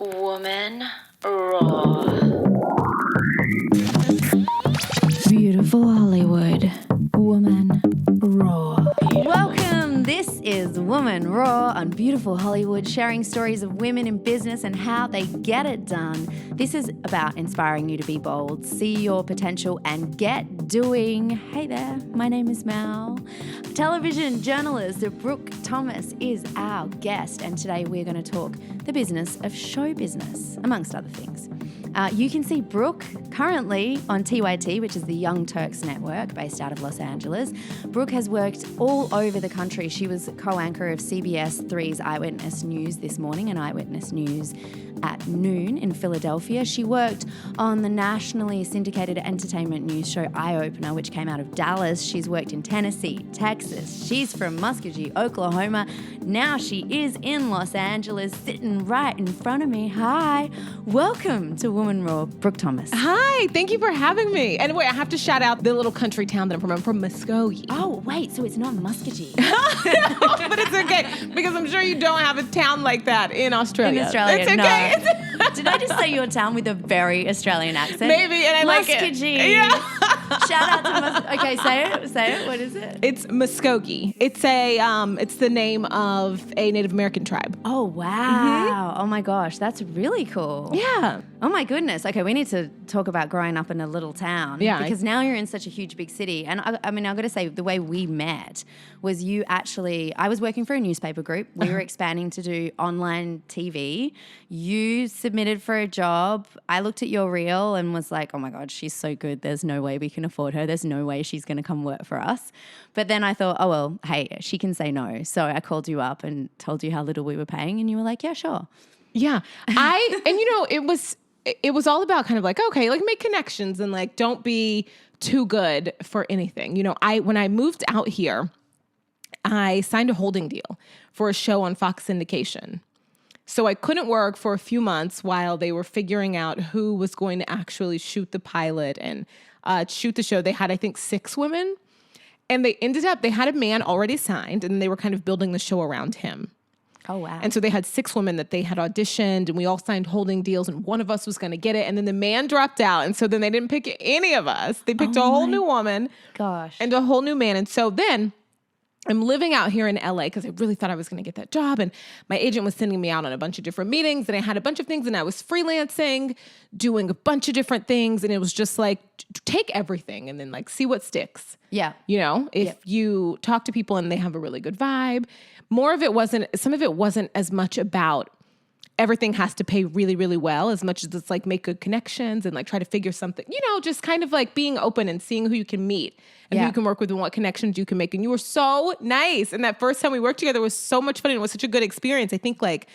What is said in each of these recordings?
Woman Raw. Beautiful Hollywood. Woman Raw. Welcome. This is Woman Raw on Beautiful Hollywood, sharing stories of women in business and how they get it done. This is about inspiring you to be bold, see your potential, and get doing. Hey there, my name is Mal. Television journalist Brooke Thomas is our guest, and today we're going to talk the business of show business, amongst other things. You can see Brooke currently on TYT, which is the Young Turks network based out of Los Angeles. Brooke has worked all over the country. She was co-anchor of CBS 3's Eyewitness News this morning and Eyewitness News at noon in Philadelphia. She worked on the nationally syndicated entertainment news show Eye Opener, which came out of Dallas. She's worked in Tennessee, Texas. She's from Muskogee, Oklahoma. Now she is in Los Angeles, sitting right in front of me. Hi, welcome to Woman Raw, Brooke Thomas. Hi, thank you for having me. And wait, I have to shout out the little country town that I'm from. I'm from Muskogee. Oh, wait, so it's not Muskogee. No, but it's okay, because I'm sure you don't have a town like that in Australia. In Australia, it's okay. no. Did I just say your town with a very Australian accent? Maybe, and I like it. Muskogee. Yeah. Shout out to Muskogee. Okay, say it. What is it? It's Muskogee. It's it's the name of a Native American tribe. Oh, wow. Oh, my gosh. That's really cool. Yeah. Oh, my goodness. Okay, we need to talk about growing up in a little town. Yeah. Because now you're in such a huge big city. And I mean, I've got to say, the way we met was I was working for a newspaper group. We were expanding to do online TV. You submitted for a job. I looked at your reel and was like, oh, my God, she's so good. There's no way we can afford her. There's no way she's going to come work for us. But then I thought, oh, well, hey, she can say no. So I called you up and told you how little we were paying. And you were like, yeah, sure. Yeah. It was all about kind of like, okay, like make connections and like don't be too good for anything. You know, when I moved out here, I signed a holding deal for a show on Fox syndication. So I couldn't work for a few months while they were figuring out who was going to actually shoot the pilot and shoot the show. They had, I think, 6 women. And they had a man already signed, and they were kind of building the show around him. Oh, wow. And so they had 6 women that they had auditioned, and we all signed holding deals, and one of us was going to get it. And then the man dropped out. And so then they didn't pick any of us. They picked a whole new woman. Gosh. And a whole new man. And so then I'm living out here in LA because I really thought I was going to get that job. And my agent was sending me out on a bunch of different meetings, and I had a bunch of things, and I was freelancing, doing a bunch of different things. And it was just like, take everything and then like see what sticks. Yeah. You know, if you talk to people and they have a really good vibe, some of it wasn't as much about everything has to pay really, really well as much as it's like make good connections and like try to figure something, you know, just kind of like being open and seeing who you can meet and who you can work with and what connections you can make. And you were so nice. And that first time we worked together was so much fun and it was such a good experience. I think like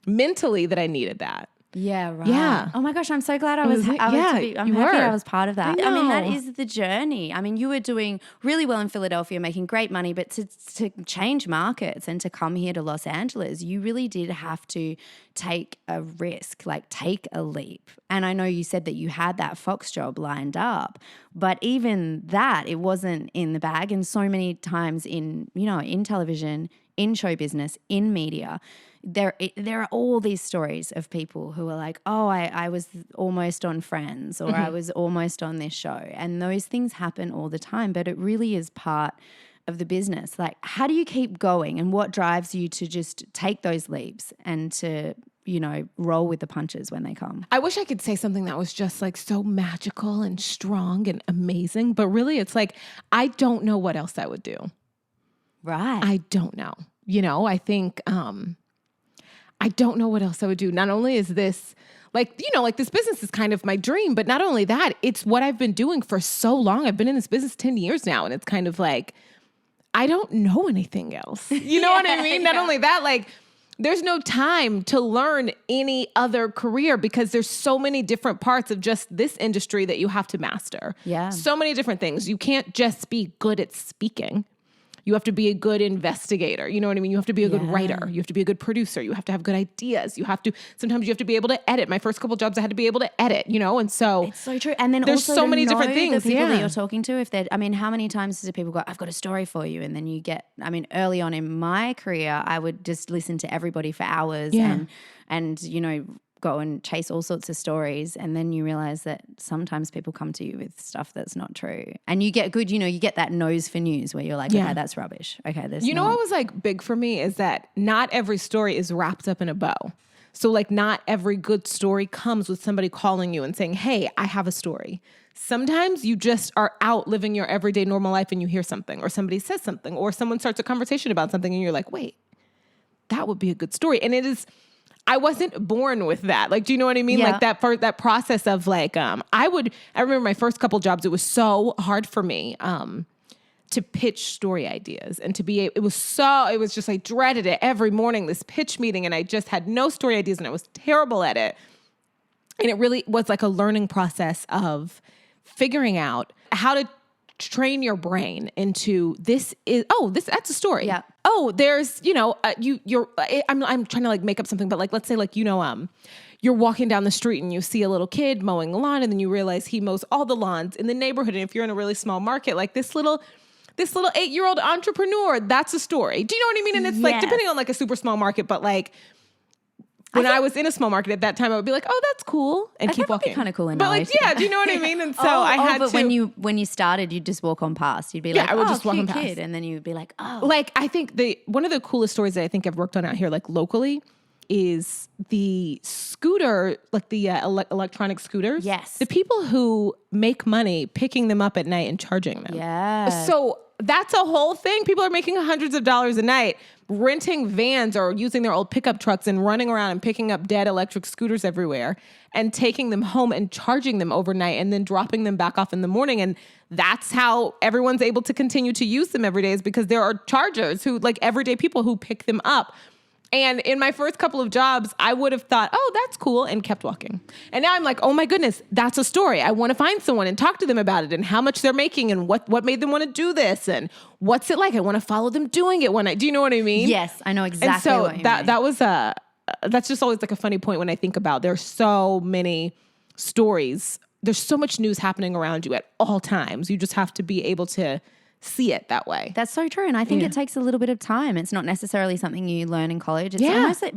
mentally that I needed that. Yeah, right. Yeah. Oh my gosh, I'm so glad I'm happy I was part of that. I mean, that is the journey. I mean, you were doing really well in Philadelphia, making great money, but to change markets and to come here to Los Angeles, you really did have to take a risk, like take a leap. And I know you said that you had that Fox job lined up, but even that, it wasn't in the bag. And so many times in television, in show business, in media, there are all these stories of people who are like, oh, I was almost on Friends or I was almost on this show. And those things happen all the time, but it really is part of the business. Like, how do you keep going and what drives you to just take those leaps and to, you know, roll with the punches when they come? I wish I could say something that was just like so magical and strong and amazing, but really it's like, I don't know what else I would do. Right. I don't know. You know, I think, I don't know what else I would do. Not only is this like, you know, like this business is kind of my dream, but not only that, it's what I've been doing for so long. I've been in this business 10 years now. And it's kind of like, I don't know anything else. You know what I mean? Not only that, like there's no time to learn any other career because there's so many different parts of just this industry that you have to master. Yeah. So many different things. You can't just be good at speaking. You have to be a good investigator. You know what I mean? You have to be a good writer. You have to be a good producer. You have to have good ideas. Sometimes you have to be able to edit. My first couple jobs, I had to be able to edit, you know? And so it's so true. And then there's also so many different things. The people that you're talking to, how many times do people go, I've got a story for you. And then you get, early on in my career, I would just listen to everybody for hours and, you know, go and chase all sorts of stories, and then you realize that sometimes people come to you with stuff that's not true. And you get good, you get that nose for news where you're like, okay, that's rubbish. Okay, there's what was like big for me is that not every story is wrapped up in a bow. So like not every good story comes with somebody calling you and saying, hey, I have a story. Sometimes you just are out living your everyday normal life and you hear something, or somebody says something, or someone starts a conversation about something and you're like, wait, that would be a good story. And I wasn't born with that. Like, do you know what I mean? Yeah. Like that process of like, I remember my first couple jobs, it was so hard for me, to pitch story ideas and it was just, I dreaded it every morning, this pitch meeting, and I just had no story ideas and I was terrible at it. And it really was like a learning process of figuring out how to train your brain into that's a story. Yeah. Oh, there's, I'm trying to like make up something, but like, let's say like, you're walking down the street and you see a little kid mowing the lawn, and then you realize he mows all the lawns in the neighborhood. And if you're in a really small market, like this little 8-year-old entrepreneur, that's a story. Do you know what I mean? And it's like, depending on like a super small market, but like, when I was in a small market at that time, I would be like, "Oh, that's cool," and keep walking. Kind of cool in but like, LA. yeah, do you know what I mean? And so I had but to. when you started, you'd just walk on past. You'd be like, I would just walk cute on past. kid, and then you'd be like, oh, Like I think one of the coolest stories that I think I've worked on out here, like locally, is the scooter, like the electronic scooters. Yes. The people who make money picking them up at night and charging them. yeah. So that's a whole thing. People are making hundreds of dollars a night renting vans or using their old pickup trucks and running around and picking up dead electric scooters everywhere and taking them home and charging them overnight and then dropping them back off in the morning. And that's how everyone's able to continue to use them every day, is because there are chargers who, like everyday people who pick them up. And in my first couple of jobs, I would have thought, oh, that's cool, and kept walking. And now I'm like, oh my goodness, that's a story. I want to find someone and talk to them about it and how much they're making and what made them want to do this and what's it like. I want to follow them doing it do you know what I mean? Yes, I know exactly and so what you mean. that was that's just always like a funny point when I think about there's so many stories. There's so much news happening around you at all times. You just have to be able to see it that way. That's so true. And I think it takes a little bit of time. It's not necessarily something you learn in college. It's almost like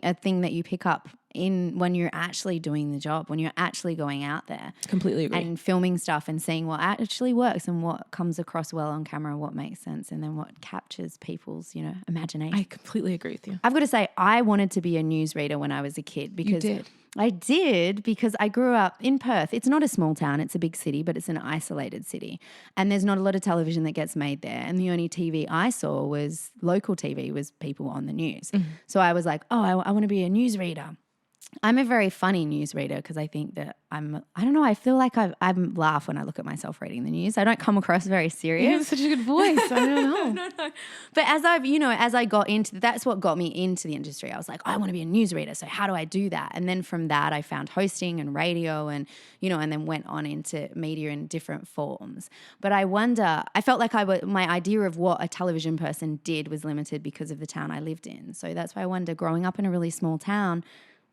a thing that you pick up in when you're actually doing the job, when you're actually going out there. Completely agree. And filming stuff and seeing what actually works and what comes across well on camera, what makes sense, and then what captures people's, imagination. I completely agree with you. I've got to say, I wanted to be a newsreader when I was a kid because You did? I did, because I grew up in Perth. It's not a small town, it's a big city, but it's an isolated city. And there's not a lot of television that gets made there. And the only TV I saw was local TV, was people on the news. Mm-hmm. So I was like, oh, I want to be a newsreader. I'm a very funny newsreader because I think that I don't know, I feel like I laugh when I look at myself reading the news. I don't come across very serious. You have such a good voice. I don't know. No. But as I got into, that's what got me into the industry. I was like, I want to be a newsreader. So how do I do that? And then from that, I found hosting and radio and then went on into media in different forms. But I felt like my idea of what a television person did was limited because of the town I lived in. So that's why I wonder, growing up in a really small town,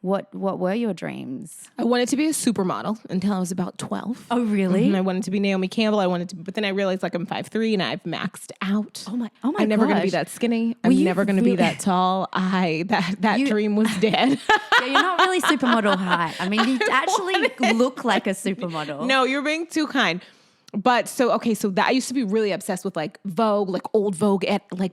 what were your dreams? I wanted to be a supermodel until I was about 12. Oh, really? Mm-hmm. I wanted to be Naomi Campbell. but then I realized like I'm 5'3" and I've maxed out. Oh my I'm never going to be that skinny. I'm never going to be that tall. That dream was dead. Yeah, you're not really supermodel height. I mean, you actually look like a supermodel. No, you're being too kind. But so that I used to be really obsessed with like Vogue, like old Vogue at like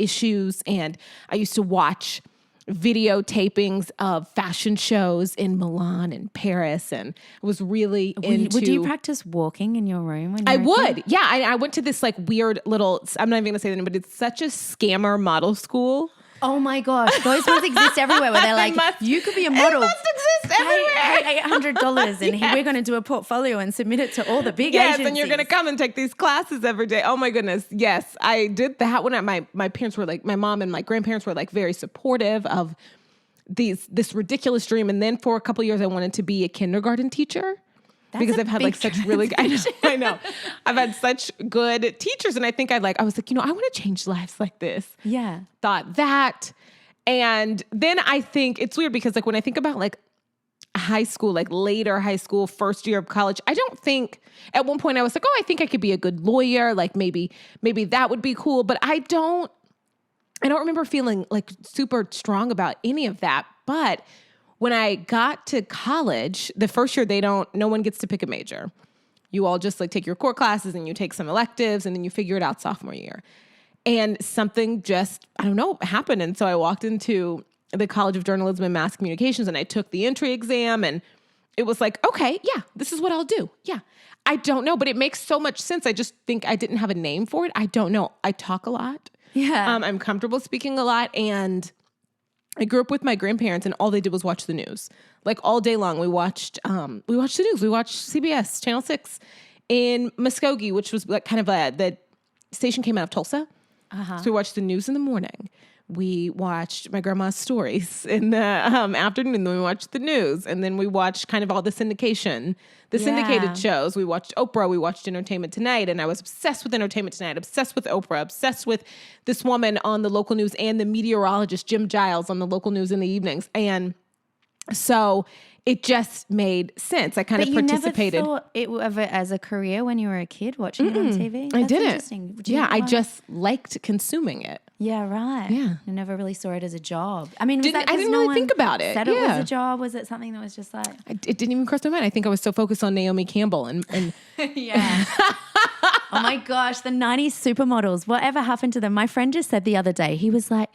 issues, and I used to watch videotapings of fashion shows in Milan and Paris, and was really into. Would you practice walking in your room? When I would, yeah. I went to this like weird little. I'm not even gonna say the name, but it's such a scammer model school. Oh my gosh, those ones exist everywhere. Where they're like, you could be a model. It must exist everywhere. Hey, $800, and we're going to do a portfolio and submit it to all the big agencies. Yes, and you're going to come and take these classes every day. Oh my goodness, yes, I did that when my parents were like, my mom and my grandparents were like very supportive of this ridiculous dream. And then for a couple of years, I wanted to be a kindergarten teacher. Because I've had like such really, I know, I've had such good teachers, and I think I was like, I want to change lives like this. Yeah. Thought that. And then I think it's weird because like when I think about like high school, like later high school, first year of college, I don't think at one point I was like, oh, I think I could be a good lawyer. Like maybe that would be cool. But I don't remember feeling like super strong about any of that. But when I got to college, the first year no one gets to pick a major. You all just like take your core classes and you take some electives and then you figure it out sophomore year. And something just, I don't know, happened. And so I walked into the College of Journalism and Mass Communications and I took the entry exam and it was like, okay, yeah, this is what I'll do. Yeah. I don't know, but it makes so much sense. I just think I didn't have a name for it. I don't know. I talk a lot. Yeah. I'm comfortable speaking a lot. And I grew up with my grandparents and all they did was watch the news. Like all day long, we watched the news. We watched CBS, Channel 6 in Muskogee, which was like kind of the station came out of Tulsa. So we watched the news in the morning. We watched my grandma's stories in the afternoon, and then we watched the news, and then we watched kind of all the syndicated shows. We watched Oprah, we watched Entertainment Tonight, and I was obsessed with Entertainment Tonight, obsessed with Oprah, obsessed with this woman on the local news and the meteorologist, Jim Giles, on the local news in the evenings. And so it just made sense. I kind of participated. You never thought of it as a career when you were a kid watching it on TV? I didn't. Interesting. I just liked consuming it. Yeah, right. Yeah. I never really saw it as a job. I mean, I didn't really think about it. Said it was a job? Was it something that was just like... It didn't even cross my mind. I think I was so focused on Naomi Campbell and yeah. Oh my gosh, the 90s supermodels. Whatever happened to them? My friend just said the other day, he was like,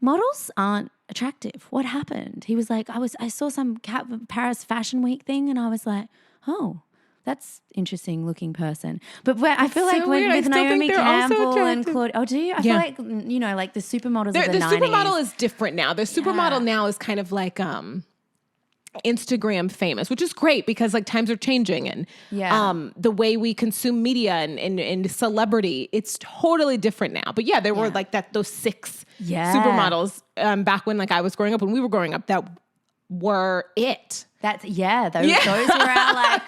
models aren't attractive. What happened? He was like, I saw some Paris Fashion Week thing and I was like, oh, that's interesting looking person. But I feel like with Naomi Campbell and Claudia, oh, do you? I feel like, you know, like the supermodels of the 90s. The supermodel is different now. The supermodel now is kind of like Instagram famous, which is great because like times are changing and the way we consume media and celebrity, it's totally different now. But there were like those 6 supermodels back when like I was growing up, when we were growing up, that were it. Those were our like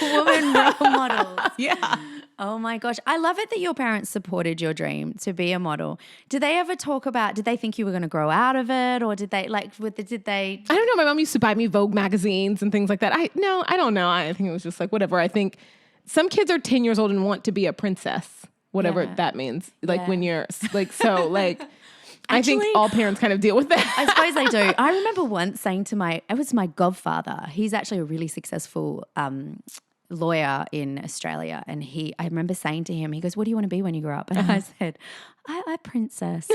woman role models. Yeah. Oh my gosh. I love it that your parents supported your dream to be a model. Did they ever talk about, did they think you were going to grow out of it? Or did they I don't know. My mom used to buy me Vogue magazines and things like that. I don't know. I think it was just like, whatever. I think some kids are 10 years old and want to be a princess, whatever that means. Like when you're like, so like, I think all parents kind of deal with that. I suppose they do. I remember once saying to it was my godfather. He's actually a really successful lawyer in Australia. And I remember saying to him, he goes, what do you want to be when you grow up? And I said, I princess.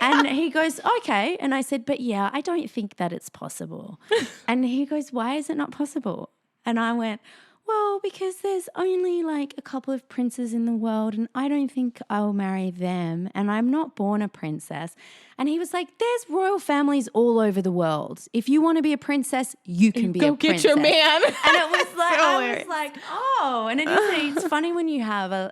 And he goes, okay. And I said, but I don't think that it's possible. And he goes, why is it not possible? And I went, well, because there's only like a couple of princes in the world and I don't think I'll marry them and I'm not born a princess. And he was like, there's royal families all over the world. If you want to be a princess, you can be a princess. Go get your man. And it was like, I was like, oh. And it's funny when you have,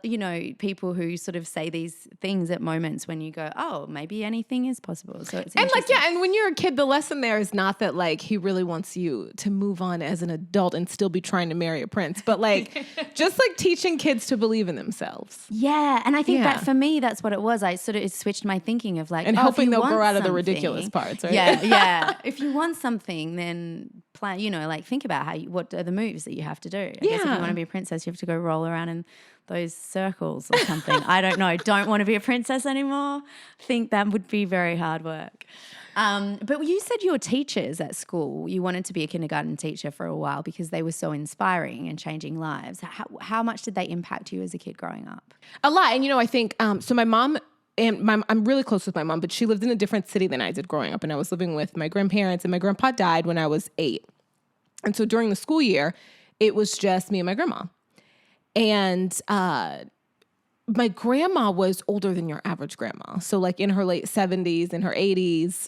people who sort of say these things at moments when you go, oh, maybe anything is possible. So it's interesting. And when you're a kid, the lesson there is not that like he really wants you to move on as an adult and still be trying to marry a prince, but like just like teaching kids to believe in themselves. Yeah. And I think that for me, that's what it was. I sort of switched my thinking of like, and hoping they'll grow out of the ridiculous parts, right? Yeah. If you want something, then plan, think about what are the moves that you have to do. I guess if you want to be a princess, you have to go roll around in those circles or something. I don't know. Don't want to be a princess anymore. Think that would be very hard work. But you said your teachers at school, you wanted to be a kindergarten teacher for a while because they were so inspiring and changing lives. How much did they impact you as a kid growing up? A lot. And, I think, so my mom, I'm really close with my mom, but she lived in a different city than I did growing up. And I was living with my grandparents and my grandpa died when I was 8. And so during the school year, it was just me and my grandma. And, my grandma was older than your average grandma. So like in her late 70s, in her 80s,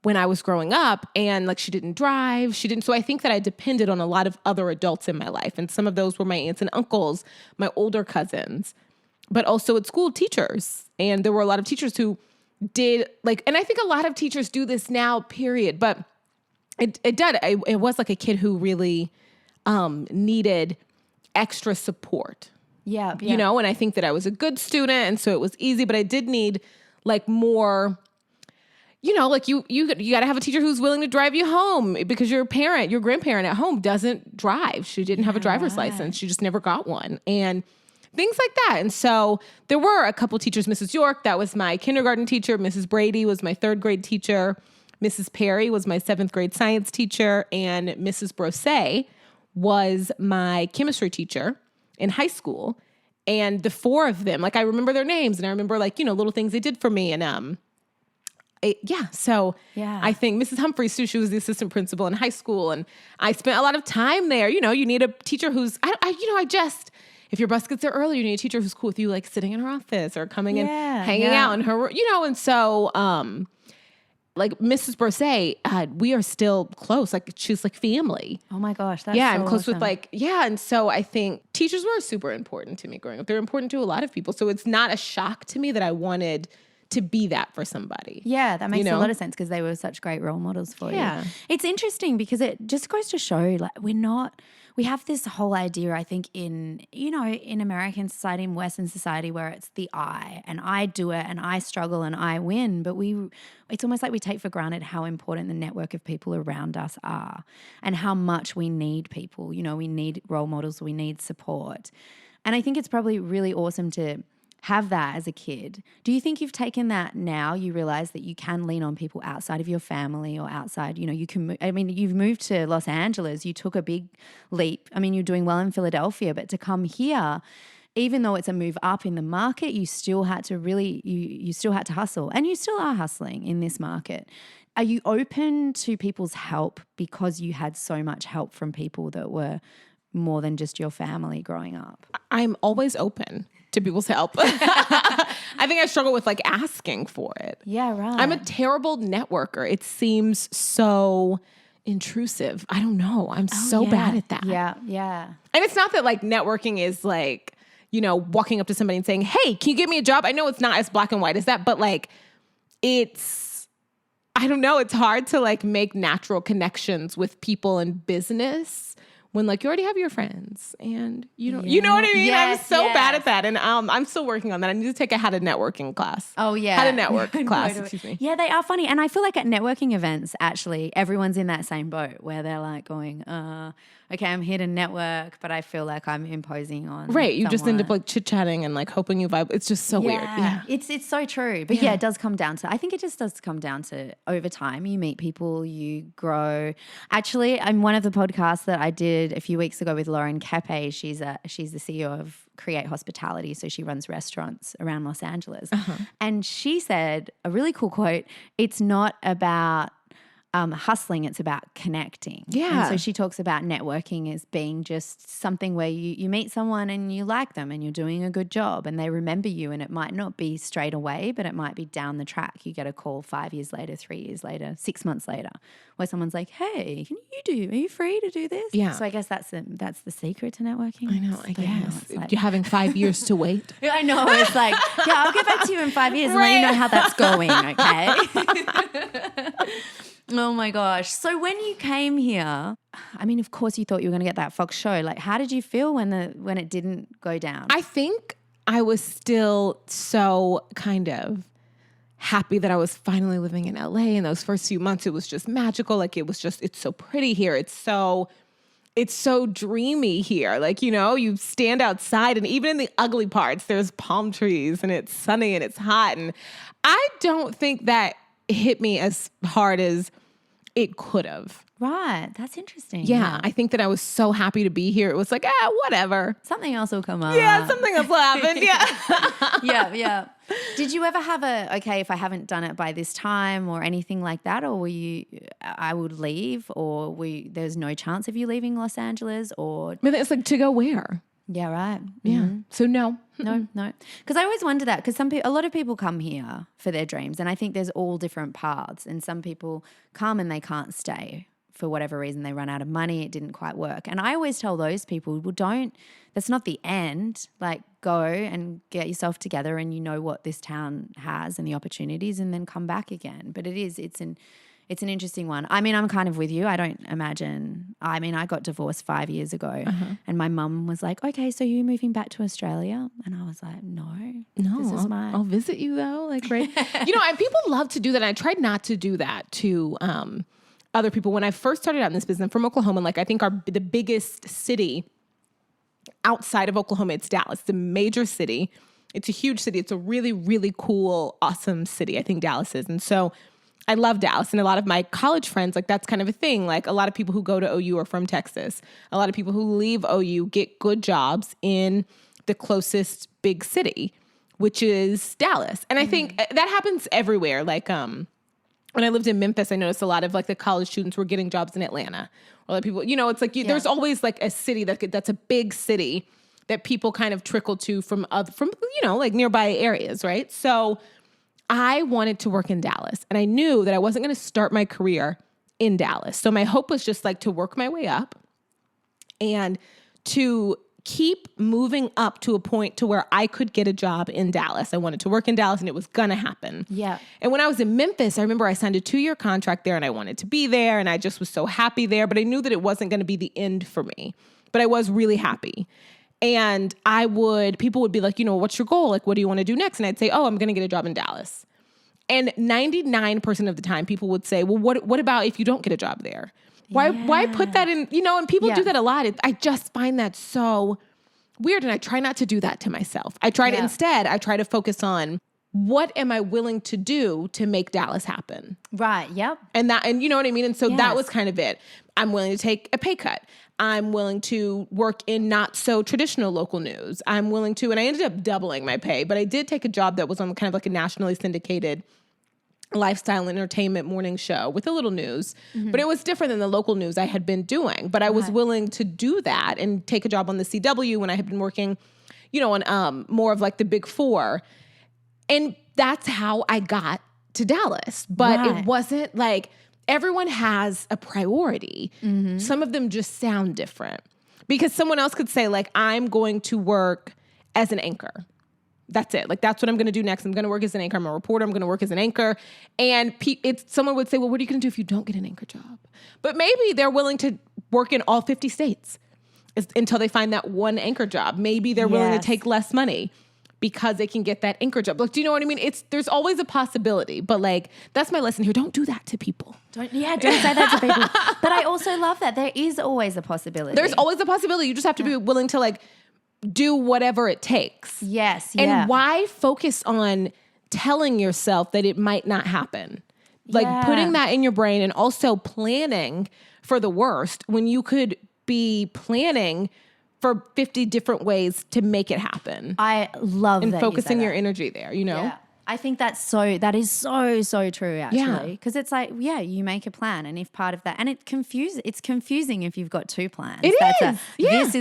when I was growing up, and like she didn't drive, so I think that I depended on a lot of other adults in my life. And some of those were my aunts and uncles, my older cousins, but also at school teachers. And there were a lot of teachers who did and I think a lot of teachers do this now, period. But it was like a kid who really needed extra support. Yeah. And I think that I was a good student and so it was easy, but I did need like more, you got to have a teacher who's willing to drive you home because your grandparent at home doesn't drive. She didn't have a driver's license. She just never got one and things like that. And so there were a couple teachers, Mrs. York, that was my kindergarten teacher. Mrs. Brady was my 3rd grade teacher. Mrs. Perry was my 7th grade science teacher, and Mrs. Brose was my chemistry teacher in high school. And the 4 of them, like I remember their names, and I remember like, little things they did for me. And I think Mrs. Humphreys too, she was the assistant principal in high school, and I spent a lot of time there. You need a teacher who's, if your bus gets there early, you need a teacher who's cool with you, like sitting in her office or coming and hanging out in her, and so, like Mrs. Brose, we are still close. Like she's like family. Oh my gosh. That's I'm close awesome. with and so I think teachers were super important to me growing up. They're important to a lot of people. So it's not a shock to me that I wanted to be that for somebody. Yeah, that makes a lot of sense because they were such great role models for you. It's interesting because it just goes to show like we have this whole idea, I think, in American society, in Western society, where it's the I, and I do it, and I struggle, and I win. But it's almost like we take for granted how important the network of people around us are and how much we need people. We need role models, we need support. And I think it's probably really awesome to have that as a kid. Do you think you've taken that now? You realize that you can lean on people outside of your family or outside, you can, you've moved to Los Angeles, you took a big leap. You're doing well in Philadelphia, but to come here, even though it's a move up in the market, you still had to you still had to hustle, and you still are hustling in this market. Are you open to people's help because you had so much help from people that were more than just your family growing up? I'm always open to people's help. I think I struggle with like asking for it. Yeah, right. I'm a terrible networker. It seems so intrusive. I don't know. I'm so bad at that. Yeah, yeah. And it's not that like networking is like, walking up to somebody and saying, hey, can you give me a job? I know it's not as black and white as that, but like I don't know. It's hard to like make natural connections with people in business when like you already have your friends and you know what I mean? Yes, I'm so bad at that. And I'm still working on that. I need to take a how to networking class. Oh yeah. How to network class, Totally. excuse me. Yeah, they are funny. And I feel like at networking events, actually, everyone's in that same boat where they're like going, okay, I'm here to network, but I feel like I'm imposing on Right. You just end up someone. like chit-chatting and like hoping you vibe. It's just so weird. Yeah. It's so true. But it does come down to, I think it just does come down to over time, you meet people, you grow. Actually, I'm one of the podcasts that I did a few weeks ago with Lauren Kepe. She's the CEO of Create Hospitality. So she runs restaurants around Los Angeles. And she said a really cool quote, it's not about hustling, it's about connecting. Yeah. And so she talks about networking as being just something where you meet someone and you like them and you're doing a good job and they remember you, and it might not be straight away, but it might be down the track. You get a call 5 years later, 3 years later, 6 months later, where someone's like, hey, are you free to do this? Yeah. So I guess that's the secret to networking. I know, I guess. It's like, You're having 5 years to wait. I know. It's like, I'll get back to you in 5 years and let you know how that's going, okay? Oh my gosh. So when you came here, of course you thought you were going to get that Fox show. Like, how did you feel when it didn't go down? I think I was still so kind of happy that I was finally living in LA. In those first few months, it was just magical. Like it's so pretty here. It's so dreamy here. Like, you stand outside and even in the ugly parts, there's palm trees and it's sunny and it's hot. And I don't think that hit me as hard as it could have. Right. That's interesting. Yeah. I think that I was so happy to be here. It was like, whatever. Something else will come up. Yeah, something else will happen. Yeah. Yeah. Did you ever have if I haven't done it by this time or anything like that, or were you, I would leave, or there's no chance of you leaving Los Angeles, or? It's like, to go where? Yeah, right. Yeah. Mm-hmm. So no. No. Because I always wonder that, because a lot of people come here for their dreams, and I think there's all different paths, and some people come and they can't stay for whatever reason. They run out of money, it didn't quite work. And I always tell those people, well, that's not the end. Like, go and get yourself together and you know what this town has and the opportunities, and then come back again. But it's an interesting one. I'm kind of with you. I don't imagine. I got divorced 5 years ago, and my mum was like, "Okay, so you're moving back to Australia?" And I was like, "No, this is I'll visit you though." Like, right? And people love to do that. And I tried not to do that to other people. When I first started out in this business, I'm from Oklahoma, and like I think the biggest city outside of Oklahoma, it's Dallas. It's a major city. It's a huge city. It's a really, really cool, awesome city. I think Dallas is, and so I love Dallas, and a lot of my college friends, like that's kind of a thing. Like a lot of people who go to OU are from Texas. A lot of people who leave OU get good jobs in the closest big city, which is Dallas. And I think that happens everywhere. Like when I lived in Memphis, I noticed a lot of like the college students were getting jobs in Atlanta. Or like people, it's like there's always like a city that's a big city that people kind of trickle to from like nearby areas, right? So I wanted to work in Dallas, and I knew that I wasn't going to start my career in Dallas. So my hope was just like to work my way up and to keep moving up to a point to where I could get a job in Dallas. I wanted to work in Dallas, and it was going to happen. Yeah. And when I was in Memphis, I remember I signed a 2-year contract there, and I wanted to be there, and I just was so happy there, but I knew that it wasn't going to be the end for me. But I was really happy. And people would be like, what's your goal? Like, what do you want to do next? And I'd say, I'm going to get a job in Dallas. And 99% of the time, people would say, well, what about if you don't get a job there? Why put that in, and people do that a lot. I just find that so weird. And I try not to do that to myself. I try to focus on what am I willing to do to make Dallas happen? Right. Yep. And you know what I mean? And so that was kind of it. I'm willing to take a pay cut. I'm willing to work in not so traditional local news. I'm willing to, and I ended up doubling my pay, but I did take a job that was on kind of like a nationally syndicated lifestyle entertainment morning show with a little news, but it was different than the local news I had been doing. But I was willing to do that and take a job on the CW when I had been working, on more of like the big four. And that's how I got to Dallas. But it wasn't like everyone has a priority. Some of them just sound different because someone else could say like, I'm going to work as an anchor. That's it. Like, that's what I'm going to do next. I'm going to work as an anchor. I'm a reporter. I'm going to work as an anchor. And someone would say, well, what are you going to do if you don't get an anchor job? But maybe they're willing to work in all 50 states until they find that one anchor job. Maybe they're willing to take less money because they can get that anchor job. Like, do you know what I mean? There's always a possibility. But like, that's my lesson here. Don't do that to people. Don't say that to people. But I also love that there is always a possibility. There's always a possibility. You just have to be willing to like do whatever it takes. Yes. And why focus on telling yourself that it might not happen? Like putting that in your brain and also planning for the worst when you could be planning for 50 different ways to make it happen. I love that. And focusing your energy there, Yeah. I think that is so true actually. Because it's like, you make a plan, and if part of that, and it's confusing if you've got two plans. This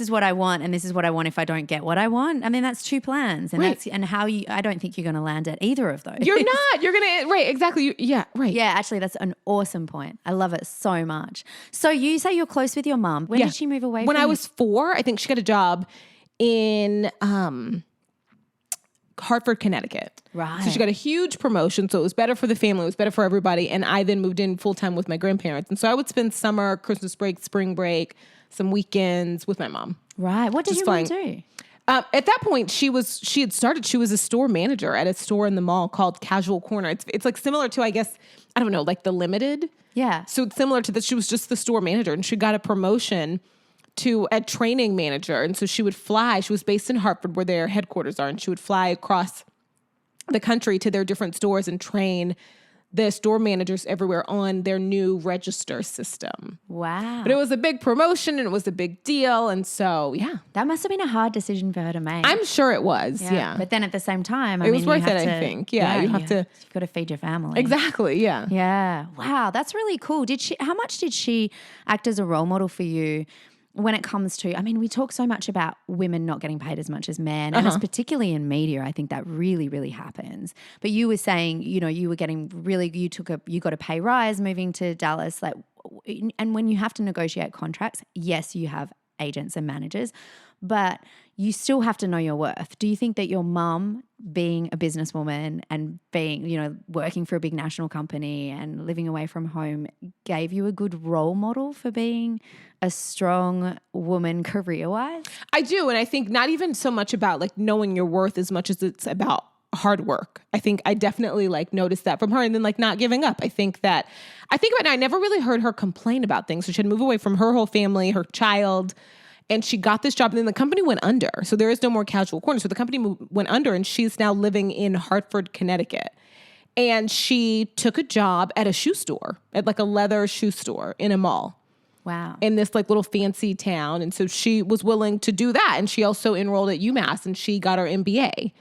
is what I want, and this is what I want if I don't get what I want. I mean, that's two plans, and I don't think you're going to land at either of those. You're not. You're going to, right, exactly. Yeah, actually that's an awesome point. I love it so much. So you say you're close with your mom. When did she move away when from I you? was 4, I think she got a job in Hartford, Connecticut. Right. So she got a huge promotion. So it was better for the family. It was better for everybody. And I then moved in full time with my grandparents. And so I would spend summer, Christmas break, spring break, some weekends with my mom. Right. What did your mom do? At that point, she was a store manager at a store in the mall called Casual Corner. It's like similar to, I guess, I don't know, like the Limited. Yeah. So it's similar to that. She was just the store manager, and she got a promotion to a training manager. And so she would fly. She was based in Hartford where their headquarters are. And she would fly across the country to their different stores and train the store managers everywhere on their new register system. Wow. But it was a big promotion and it was a big deal. And so, that must have been a hard decision for her to make. I'm sure it was. Yeah. But then at the same time, it was worth it, I think. Yeah. You've got to feed your family. Exactly. Yeah. Yeah. Wow. That's really cool. How much did she act as a role model for you when it comes to, I mean, we talk so much about women not getting paid as much as men, and it's particularly in media, I think that really, really happens. But you were saying, you were getting you got a pay rise moving to Dallas, like, and when you have to negotiate contracts, yes, you have agents and managers, but you still have to know your worth. Do you think that your mum, being a businesswoman and being, working for a big national company and living away from home, gave you a good role model for being a strong woman career-wise? I do. And I think not even so much about like knowing your worth as much as it's about hard work. I think I definitely like noticed that from her, and then like not giving up. I think about it now, I never really heard her complain about things. So she had moved away from her whole family, her child, and she got this job, and then the company went under. So there is no more Casual Corner. So the company went under, and she's now living in Hartford, Connecticut. And she took a job at a shoe store, at like a leather shoe store in a mall. Wow. In this like little fancy town. And so she was willing to do that. And she also enrolled at UMass and she got her MBA.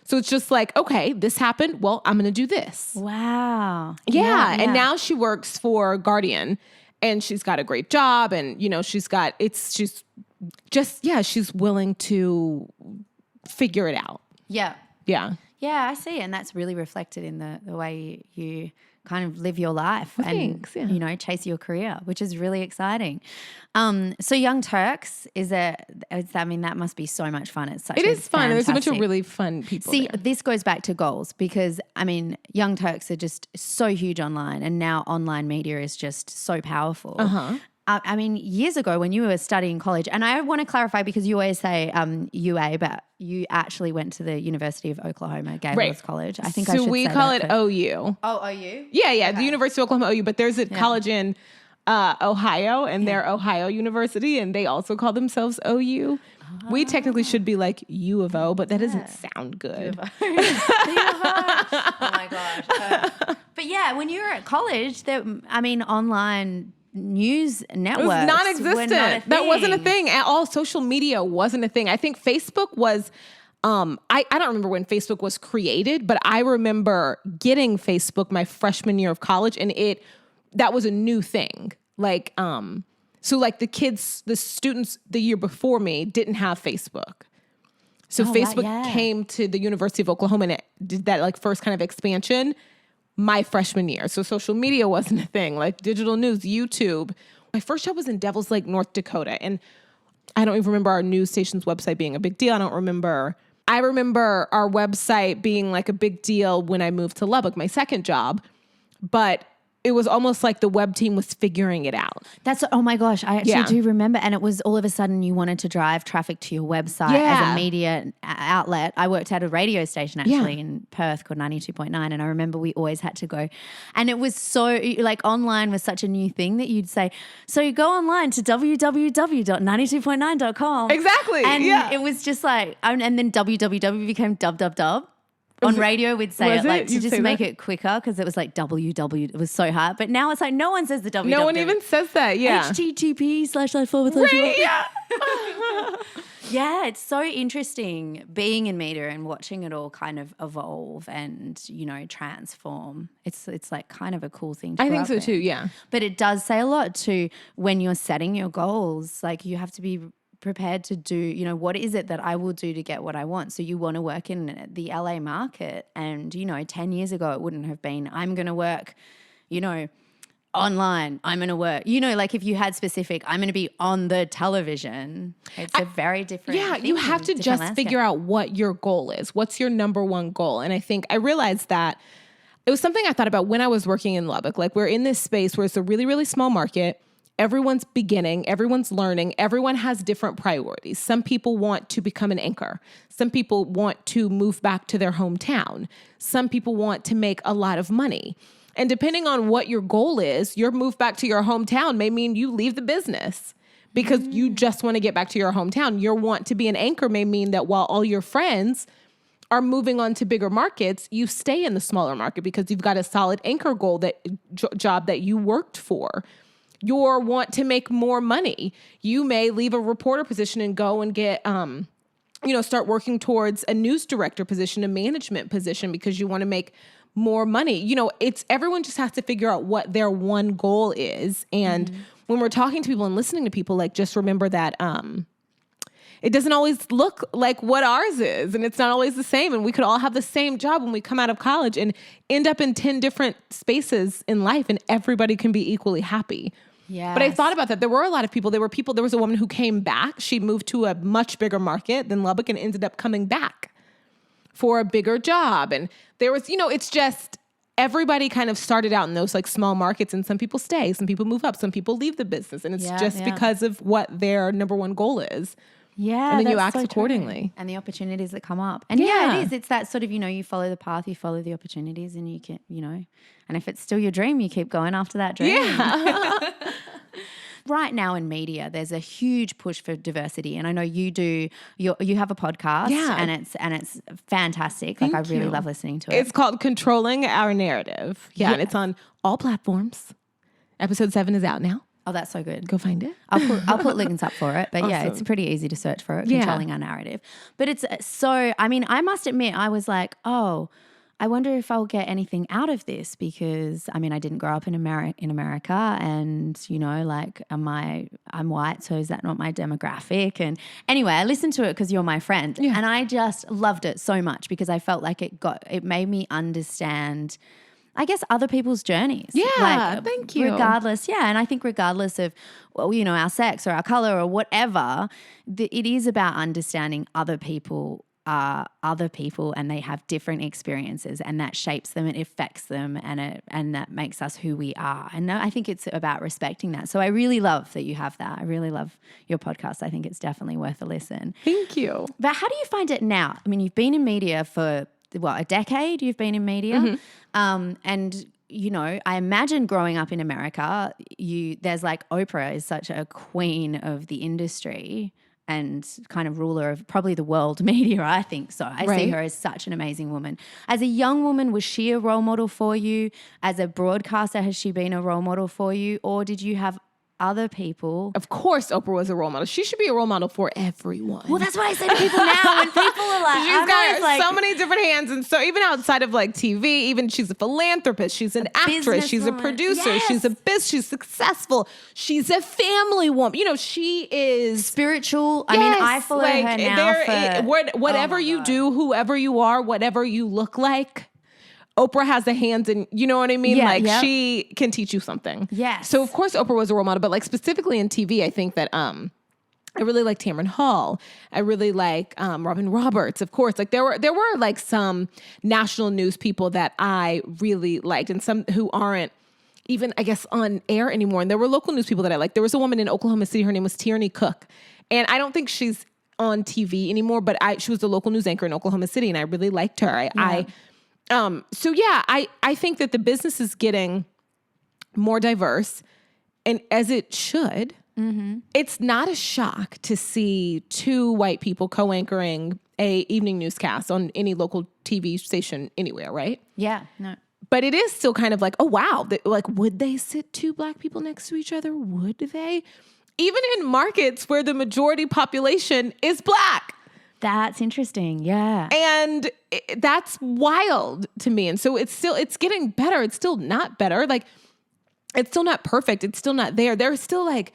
So it's just like, okay, this happened. Well, I'm going to do this. Wow. Yeah. And now she works for Guardian and she's got a great job. And, she's willing to figure it out. Yeah. Yeah. Yeah, I see. And that's really reflected in the way you kind of live your life and, thanks, yeah. Chase your career, which is really exciting. So Young Turks, that must be so much fun. It is fun. There's a bunch of really fun people there. This goes back to goals because, Young Turks are just so huge online and now online media is just so powerful. Uh-huh. Years ago when you were studying college, and I want to clarify because you always say UA, but you actually went to the University of Oklahoma, Gaylords College. I think I should say that. So we call it OU. Oh, OU? Yeah, okay. The University of Oklahoma, OU, but there's a college in Ohio, and they're Ohio University, and they also call themselves OU. We technically should be like U of O, but that doesn't sound good. U of O. Oh my gosh. But yeah, when you were at college, online news networks. It was non-existent. That wasn't a thing at all. Social media wasn't a thing. I think Facebook was, I don't remember when Facebook was created, but I remember getting Facebook my freshman year of college and that was a new thing. So the students the year before me didn't have Facebook. So Facebook came to the University of Oklahoma and it did that first kind of expansion my freshman year. So social media wasn't a thing, like digital news, YouTube. My first job was in Devils Lake, North Dakota. And I don't even remember our news station's website being a big deal. I remember our website being like a big deal when I moved to Lubbock, my second job. But it was almost like the web team was figuring it out. Oh my gosh, I actually do remember. And it was all of a sudden you wanted to drive traffic to your website as a media outlet. I worked at a radio station actually in Perth called 92.9. And I remember we always had to go. And it was so online was such a new thing that you'd say, so you go online to www.92.9.com. Exactly. And it was just and then www became dub. On radio, we'd say it to just make it quicker because it was WW. It was so hard. But now it's no one says the WW. No one even says that, http/// Right, yeah. Yeah, it's so interesting being in media and watching it all kind of evolve and, transform. It's kind of a cool thing to I think so too, yeah. But it does say a lot to when you're setting your goals. You have to be prepared to do, what is it that I will do to get what I want? So you want to work in the LA market and, 10 years ago it wouldn't have been, I'm going to work, online, I'm going to work, if you had specific, I'm going to be on the television. It's a very different thing. You have to just figure out what your goal is. What's your number one goal? And I think I realized that it was something I thought about when I was working in Lubbock. We're in this space where it's a really, really small market. Everyone's beginning, everyone's learning, everyone has different priorities. Some people want to become an anchor. Some people want to move back to their hometown. Some people want to make a lot of money. And depending on what your goal is, your move back to your hometown may mean you leave the business because you just want to get back to your hometown. Your want to be an anchor may mean that while all your friends are moving on to bigger markets, you stay in the smaller market because you've got a solid anchor goal job that you worked for. Your want to make more money. You may leave a reporter position and go and get, start working towards a news director position, a management position because you want to make more money. Everyone just has to figure out what their one goal is. And when we're talking to people and listening to people, just remember that it doesn't always look like what ours is, and it's not always the same. And we could all have the same job when we come out of college and end up in 10 different spaces in life, and everybody can be equally happy. Yes. But I thought about that. There were a lot of people. There was a woman who came back. She moved to a much bigger market than Lubbock and ended up coming back for a bigger job. And there was, it's just everybody kind of started out in those small markets, and some people stay, some people move up, some people leave the business. And it's because of what their number one goal is. Yeah. And then you act accordingly. And the opportunities that come up. And it is. It's that sort of, you follow the path, you follow the opportunities, and you can, and if it's still your dream, you keep going after that dream. Yeah. right now in media, there's a huge push for diversity, and I know you do. You have a podcast, and it's fantastic. Like I really love listening to it. It's called Controlling Our Narrative. Yeah, and it's on all platforms. Episode 7 is out now. Oh, that's so good. Go find it. I'll put links up for it. But yeah, it's pretty easy to search for it, Controlling Our Narrative. But it's so, I mean, I must admit, I was like, oh, I wonder if I'll get anything out of this because, I mean, I didn't grow up in America and, you know, like I'm white, so is that not my demographic? And anyway, I listened to it because you're my friend and I just loved it so much because I felt like it made me understand, I guess, other people's journeys. Yeah, like, thank you. Regardless, and I think regardless of, well, you know, our sex or our color or whatever, it is about understanding other people are other people and they have different experiences and that shapes them, it affects them and that makes us who we are. And I think it's about respecting that. So I really love that you have that. I really love your podcast. I think it's definitely worth a listen. Thank you. But how do you find it now? I mean, you've been in media for, a decade you've been in media. And you know, I imagine growing up in America, there's like Oprah is such a queen of the industry and kind of ruler of probably the world media, I think so. I see her as such an amazing woman. As a young woman, was she a role model for you? As a broadcaster, has she been a role model for you? Or did you have other people? Of course Oprah was a role model. She should be a role model for everyone. Well, that's what I say to people now when people are like, she's got so many different hands. And so even outside of like TV, even she's a philanthropist, she's an actress, she's a producer, she's she's successful. She's a family woman. You know, she is spiritual. I mean, I follow her now whatever you do, whoever you are, whatever you look like, Oprah has a hand in, you know what I mean? She can teach you something. Yes. So of course Oprah was a role model, but like specifically in TV, I think that I really like Tamron Hall. I really like Robin Roberts, of course. Like there were like some national news people that I really liked and some who aren't even, I guess, on air anymore. And there were local news people that I liked. There was a woman in Oklahoma City, her name was Tierney Cook. And I don't think she's on TV anymore, but she was the local news anchor in Oklahoma City and I really liked her. I think that the business is getting more diverse and as it should. It's not a shock to see 2 white people co-anchoring a evening newscast on any local TV station anywhere, right? Yeah, no. But it is still kind of like, oh, wow. Like, would they sit 2 black people next to each other? Would they? Even in markets where the majority population is black. That's interesting. Yeah. And that's wild to me. And so it's getting better. It's still not better. Like, it's still not perfect. It's still not there. There's still like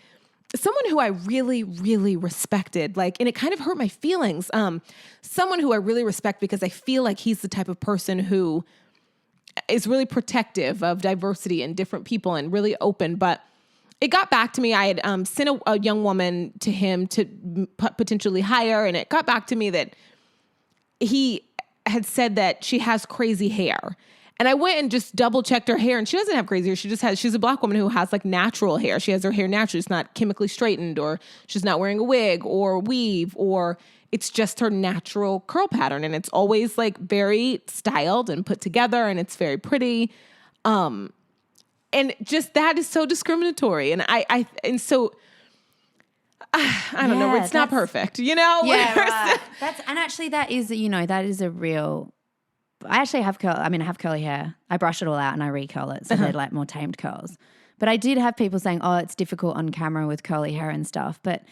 someone who I really, really respected, like, and it kind of hurt my feelings. Someone who I really respect because I feel like he's the type of person who is really protective of diversity and different people and really open. But it got back to me. I had sent a young woman to him to potentially hire, and it got back to me that he had said that she has crazy hair. And I went and just double checked her hair, and she doesn't have crazy hair. She's a black woman who has like natural hair. She has her hair naturally. It's not chemically straightened, or she's not wearing a wig or weave, or it's just her natural curl pattern. And it's always like very styled and put together, and it's very pretty. And just that is so discriminatory. And I don't know. It's not perfect, you know? Yeah, right. And actually that is a real, I actually have I have curly hair. I brush it all out and I re-curl it. So they're like more tamed curls. But I did have people saying, oh, it's difficult on camera with curly hair and stuff. But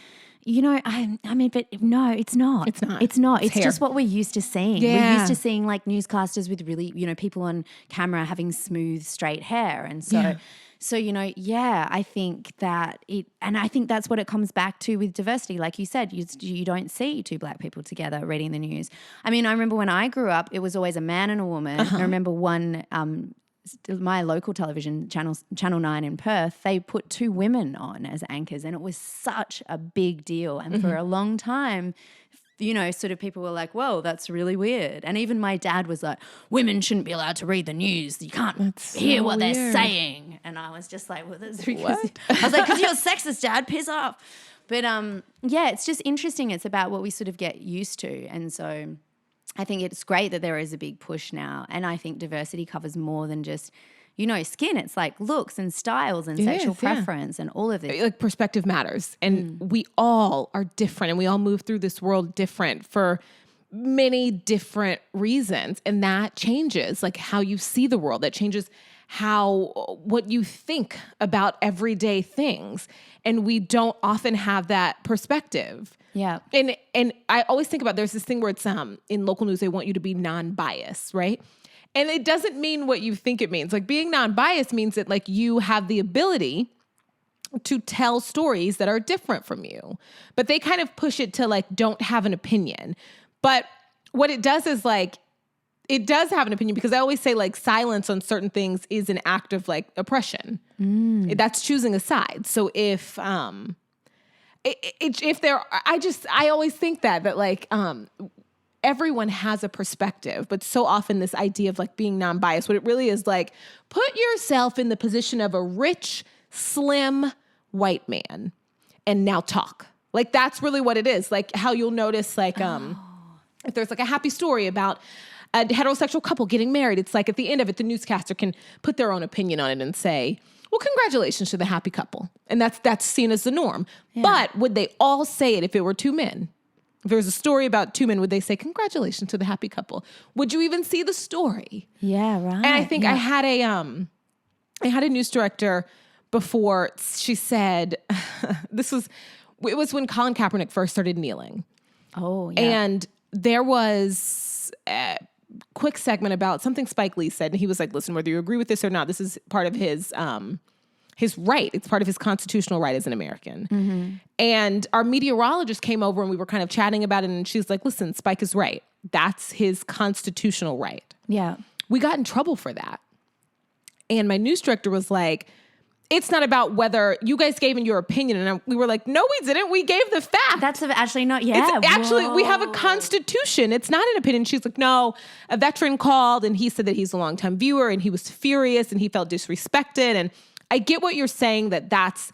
you know, but no, it's not. It's not. It's not. It's just what we're used to seeing. Yeah. We're used to seeing like newscasters with really, you know, people on camera having smooth, straight hair. And so, you know, I think that I think that's what it comes back to with diversity. Like you said, you don't see 2 black people together reading the news. I mean, I remember when I grew up, it was always a man and a woman. I remember one, my local television Channel 9 in Perth, they put 2 women on as anchors, and it was such a big deal. And for a long time, you know, sort of people were like, whoa, that's really weird. And even my dad was like, women shouldn't be allowed to read the news. You can't hear what they're saying. And I was just like, well, that's because I was like, because you're sexist, Dad, piss off. But it's just interesting. It's about what we sort of get used to. And so I think it's great that there is a big push now. And I think diversity covers more than just skin. It's like looks and styles and sexual preference and all of this. Like perspective matters. And we all are different and we all move through this world different for many different reasons. And that changes like how you see the world. That changes what you think about everyday things. And we don't often have that perspective. Yeah. And I always think about, there's this thing where it's in local news, they want you to be non-biased, right? And it doesn't mean what you think it means. Like being non-biased means that like you have the ability to tell stories that are different from you. But they kind of push it to like, don't have an opinion. But what it does is like, it does have an opinion, because I always say like silence on certain things is an act of like oppression. That's choosing a side. So if there, I always think that like, everyone has a perspective, but so often this idea of like being non-biased, what it really is like, put yourself in the position of a rich, slim white man and now talk. Like that's really what it is. Like how you'll notice like, if there's like a happy story about a heterosexual couple getting married, it's like at the end of it, the newscaster can put their own opinion on it and say, well, congratulations to the happy couple. And that's seen as the norm. Yeah. But would they all say it if it were two men? If there was a story about two men, would they say, congratulations to the happy couple? Would you even see the story? Yeah, right. And I think I had a news director before. She said, it was when Colin Kaepernick first started kneeling. Oh, yeah. And there was a quick segment about something Spike Lee said. And he was like, listen, whether you agree with this or not, this is part of his right. It's part of his constitutional right as an American. Mm-hmm. And our meteorologist came over and we were kind of chatting about it. And she's like, listen, Spike is right. That's his constitutional right. Yeah. We got in trouble for that. And my news director was like, it's not about whether you guys gave in your opinion. And we were like, no, we didn't. We gave the fact. That's actually not, yeah. It's actually, we have a constitution. It's not an opinion. She's like, no, a veteran called and he said that he's a longtime viewer and he was furious and he felt disrespected. And I get what you're saying, that that's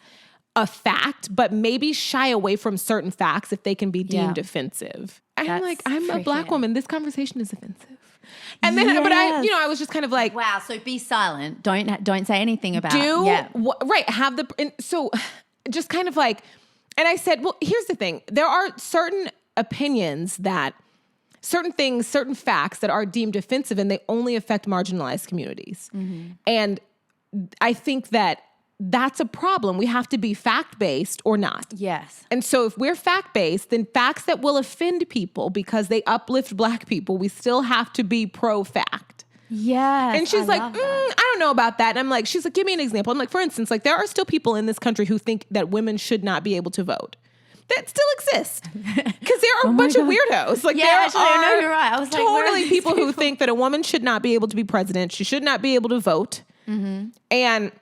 a fact, but maybe shy away from certain facts if they can be deemed offensive. And I'm like, I'm a black woman. This conversation is offensive. And then, but I was just kind of like, wow. So be silent. Don't say anything about right. So just kind of like, and I said, well, here's the thing. There are certain opinions that certain things, certain facts that are deemed offensive and they only affect marginalized communities. Mm-hmm. And I think that that's a problem. We have to be fact-based or not. Yes. And so if we're fact-based, then facts that will offend people because they uplift black people, we still have to be pro-fact. Yes. And she's like, I don't know about that. And I'm like, she's like, give me an example. I'm like, for instance, like there are still people in this country who think that women should not be able to vote. That still exists. Because there are a bunch of weirdos. Like no, you're right. I was totally like, people who think that a woman should not be able to be president. She should not be able to vote. Mm-hmm. And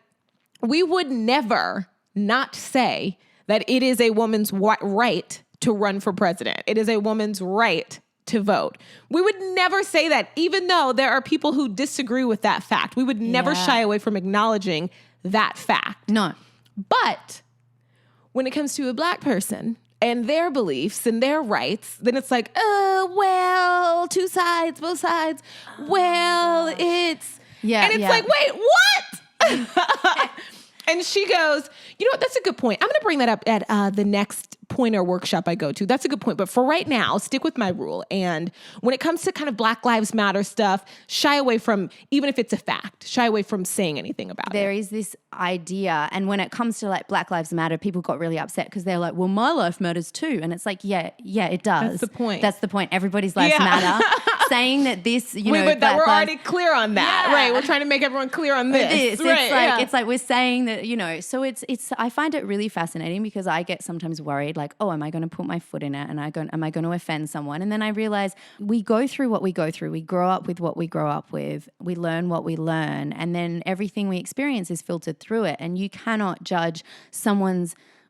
we would never not say that it is a woman's right to run for president. It is a woman's right to vote. We would never say that, even though there are people who disagree with that fact. We would never shy away from acknowledging that fact. No. But when it comes to a black person and their beliefs and their rights, then it's like, well, two sides, both sides. Well, it's... Yeah, and it's like, wait, what? And she goes, you know what? That's a good point. I'm going to bring that up at the next pointer workshop I go to. That's a good point. But for right now, stick with my rule. And when it comes to kind of Black Lives Matter stuff, shy away from, even if it's a fact, shy away from saying anything about it. There is this idea. And when it comes to like Black Lives Matter, people got really upset because they're like, well, my life matters too. And it's like, yeah, it does. That's the point. Everybody's lives matter. Saying that this, but that we're already clear on that. Yeah. Right. We're trying to make everyone clear on this. Right. It's like we're saying that, so it's I find it really fascinating because I get sometimes worried like, oh, am I going to put my foot in it? And am I going to offend someone? And then I realize we go through what we go through. We grow up with what we grow up with. We learn what we learn. And then everything we experience is filtered through it. And you cannot judge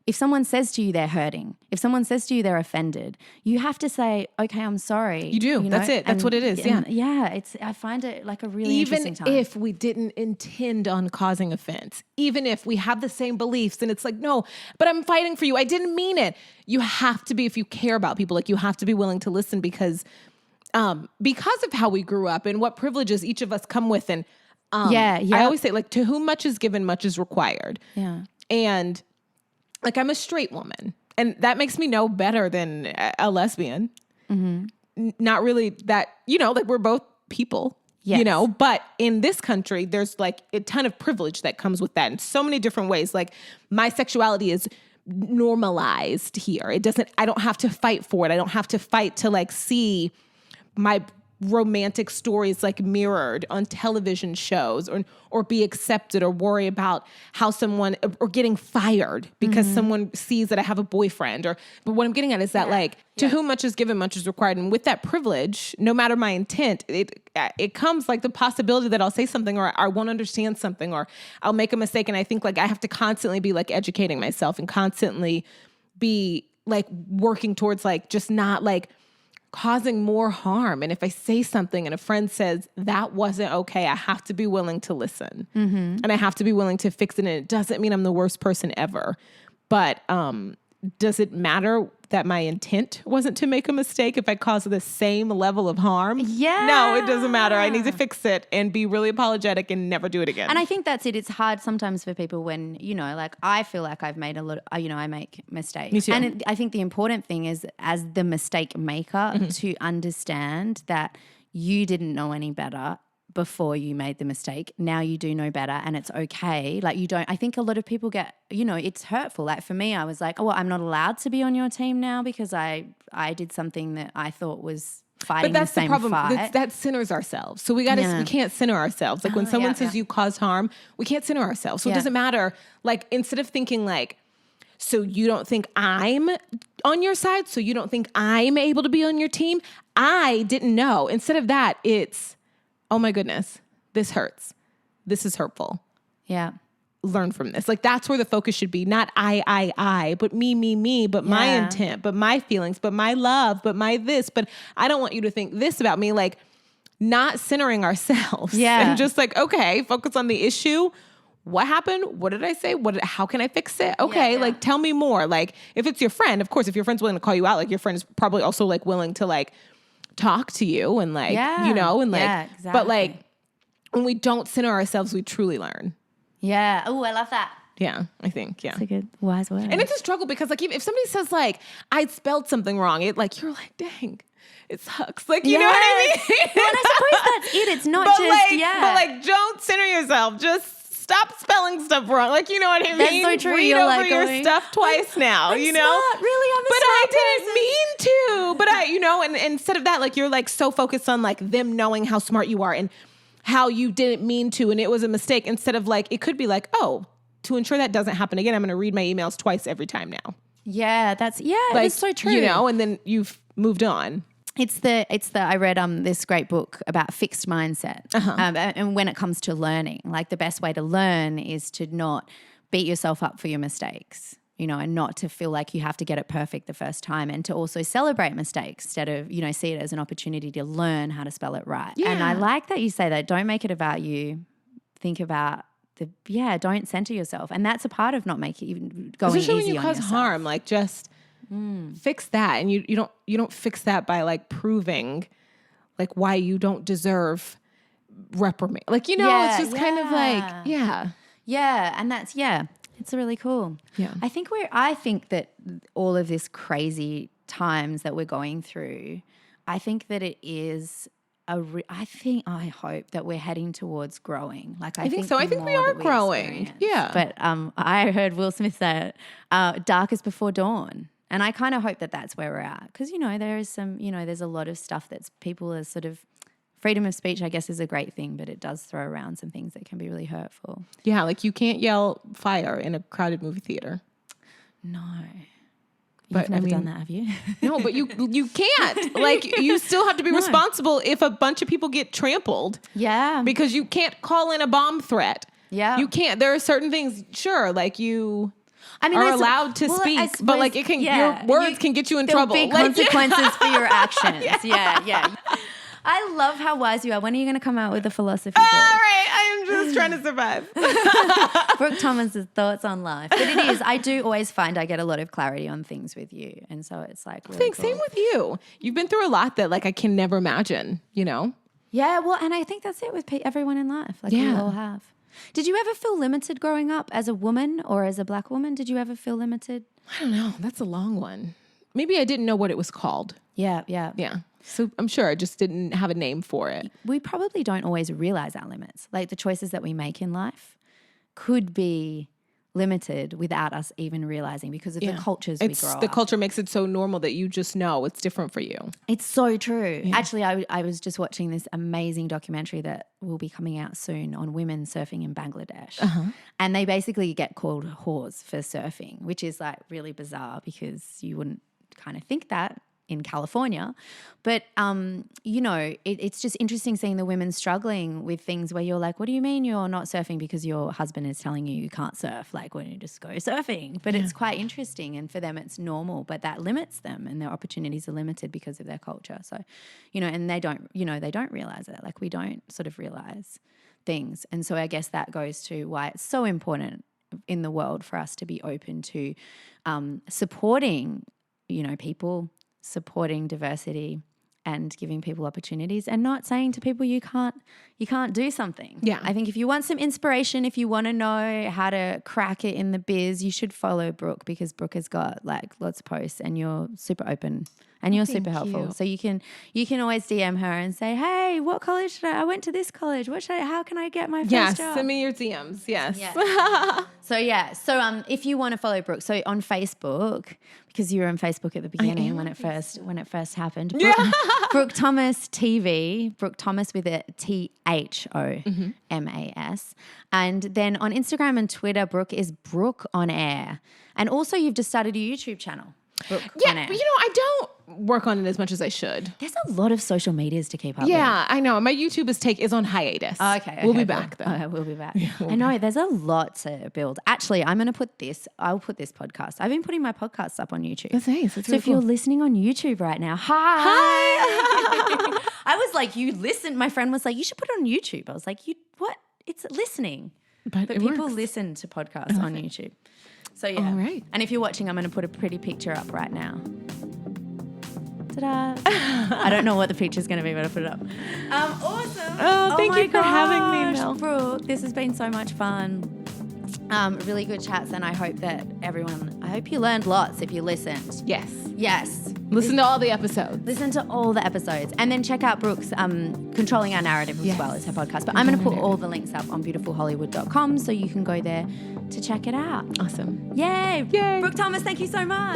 if someone says to you they're hurting, if someone says to you they're offended, you have to say, okay, I'm sorry. You do. That's it. That's what it is. Yeah. I find it like a really interesting time. Even if we didn't intend on causing offense, even if we have the same beliefs and it's like, no, but I'm fighting for you. I didn't mean it. You have to be, if you care about people, like you have to be willing to listen because of how we grew up and what privileges each of us come with. And Yeah. I always say, like, to whom much is given, much is required. Yeah. And like, I'm a straight woman, and that makes me no better than a lesbian. Not really that, like, we're both people, Yes. but in this country, there's like a ton of privilege that comes with that in so many different ways. Like, my sexuality is normalized here. I don't have to fight for it. I don't have to fight to like see my romantic stories like mirrored on television shows or be accepted or worry about how someone or getting fired because someone sees that I have a boyfriend but what I'm getting at is that to whom much is given, much is required. And with that privilege, no matter my intent, it comes like the possibility that I'll say something or I won't understand something or I'll make a mistake. And I think like I have to constantly be like educating myself and constantly be like working towards like just not like causing more harm. And if I say something and a friend says that wasn't okay, I have to be willing to listen and I have to be willing to fix it. And it doesn't mean I'm the worst person ever, but does it matter that my intent wasn't to make a mistake if I cause the same level of harm? Yeah. No, it doesn't matter. I need to fix it and be really apologetic and never do it again. And I think that's it. It's hard sometimes for people when, like I feel like I've made I make mistakes. Me too. And I think the important thing is as the mistake maker to understand that you didn't know any better before you made the mistake. Now you do know better and it's okay. Like I think a lot of people get, it's hurtful. Like for me, I was like, oh, well, I'm not allowed to be on your team now because I did something that I thought was fighting but that's the same problem. fight. That centers ourselves. So we can't center ourselves. Like when someone says you cause harm, we can't center ourselves. So it doesn't matter. Like instead of thinking like, so you don't think I'm on your side? So you don't think I'm able to be on your team? I didn't know. Instead of that, it's, oh my goodness, this hurts. This is hurtful. Yeah. Learn from this. Like that's where the focus should be. Not I, but me, but my intent, but my feelings, but my love, but my this. But I don't want you to think this about me. Like not centering ourselves. Yeah. And just like, okay, focus on the issue. What happened? What did I say? How can I fix it? Okay, like tell me more. Like if it's your friend, of course, if your friend's willing to call you out, like your friend is probably also like willing to like talk to you and like, and like, exactly. But like when we don't center ourselves, we truly learn. Yeah. Oh, I love that. Yeah, I think, yeah. That's a good wise word. And it's a struggle because like if somebody says like, I spelled something wrong, you're like, dang, it sucks. Like, you know what I mean? Well, and I suppose that's it. It's not But like, don't center yourself. Just stop spelling stuff wrong. Like, you know what I mean? That's so true. Read You're over like your going, stuff twice now, I'm you know? smart. Really, I'm a but smart I person. didn't mean to. But and instead of that, like, you're like so focused on like them knowing how smart you are and how you didn't mean to and it was a mistake. Instead of like, it could be like, oh, to ensure that doesn't happen again, I'm going to read my emails twice every time now. Yeah, that's so true. You know, and then you've moved on. I read this great book about fixed mindset. And when it comes to learning, like the best way to learn is to not beat yourself up for your mistakes, and not to feel like you have to get it perfect the first time and to also celebrate mistakes instead of, see it as an opportunity to learn how to spell it right. Yeah. And I like that you say that. Don't make it about you. Think about don't center yourself. And that's a part of not making even going Especially when easy you on cause yourself. harm, like just fix that. And you don't fix that by like proving like why you don't deserve reprimand. Like, it's just kind of like, Yeah, and that's it's really cool. Yeah. I think that all of this crazy times that we're going through, I think that it is I hope that we're heading towards growing. Like I think so. I think we are growing. Yeah. But I heard Will Smith say it, darkest before dawn. And I kind of hope that that's where we're at. Because, there is there's a lot of stuff that's people are sort of, freedom of speech, I guess, is a great thing, but it does throw around some things that can be really hurtful. Yeah, like you can't yell fire in a crowded movie theater. No. But You've never done that, have you? No, but you can't. Like you still have to be responsible if a bunch of people get trampled. Yeah. Because you can't call in a bomb threat. Yeah. You can't. There are certain things, sure, like you are I allowed to speak, but like it can your words can get you in trouble. There'll be consequences for your actions. Yeah. I love how wise you are. When are you going to come out with a philosophy book? All right, I am just trying to survive. Brooke Thomas's thoughts on life. But it is, I do always find I get a lot of clarity on things with you. And so it's like really Thanks, cool. same with you. You've been through a lot that like I can never imagine, Yeah, well, and I think that's it with everyone in life. Like we all have. Did you ever feel limited growing up as a woman or as a Black woman? Did you ever feel limited? I don't know. That's a long one. Maybe I didn't know what it was called. Yeah. So I'm sure I just didn't have a name for it. We probably don't always realize our limits. Like the choices that we make in life could be limited without us even realizing because of the cultures we grow up. The culture makes it so normal that you just know it's different for you. It's so true. Yeah. Actually, I was just watching this amazing documentary that will be coming out soon on women surfing in Bangladesh. And they basically get called whores for surfing, which is like really bizarre because you wouldn't kind of think that in California. But, you know, it's just interesting seeing the women struggling with things where you're like, what do you mean you're not surfing because your husband is telling you can't surf? Like, why don't you just go surfing? But it's quite interesting, and for them it's normal, but that limits them and their opportunities are limited because of their culture. So, you know, and they don't realize it. Like we don't sort of realize things. And so I guess that goes to why it's so important in the world for us to be open to supporting, you know, people, supporting diversity and giving people opportunities and not saying to people you can't do something. Yeah. I think if you want some inspiration, if you want to know how to crack it in the biz, you should follow Brooke because Brooke has got like lots of posts and you're super open and you're super helpful. So you can always DM her and say, hey, what college should I went to this college. How can I get my first job? Send me your DMs. Yes. So if you want to follow Brooke, so on Facebook, because you were on Facebook at the beginning when it first happened. Brooke Thomas TV, Brooke Thomas with a THOMAS. And then on Instagram and Twitter, Brooke is Brooke on Air. And also you've just started a YouTube channel. Brooke on Air. But you know, I don't work on it as much as I should. There's a lot of social medias to keep up with. Yeah, I know. My YouTube is on hiatus. Okay. We'll be back though. Okay, we'll be back. I know there's a lot to build. Actually, I'll put this podcast. I've been putting my podcasts up on YouTube. That's nice. That's so really if you're listening on YouTube right now, hi. I was like, you listen. My friend was like, you should put it on YouTube. I was like, what? It's listening. But people listen to podcasts on YouTube. So yeah. All right. And if you're watching, I'm going to put a pretty picture up right now. Ta-da. I don't know what the picture's going to be, but I'll put it up. Awesome. Oh, thank you for having me, Mel. Brooke, this has been so much fun. Really good chats, and I hope you learned lots if you listened. Yes. Listen to all the episodes. Listen to all the episodes. And then check out Brooke's Controlling Our Narrative as well as her podcast. But I'm going to put all the links up on beautifulhollywood.com so you can go there to check it out. Awesome. Yay. Yay. Brooke Thomas, thank you so much.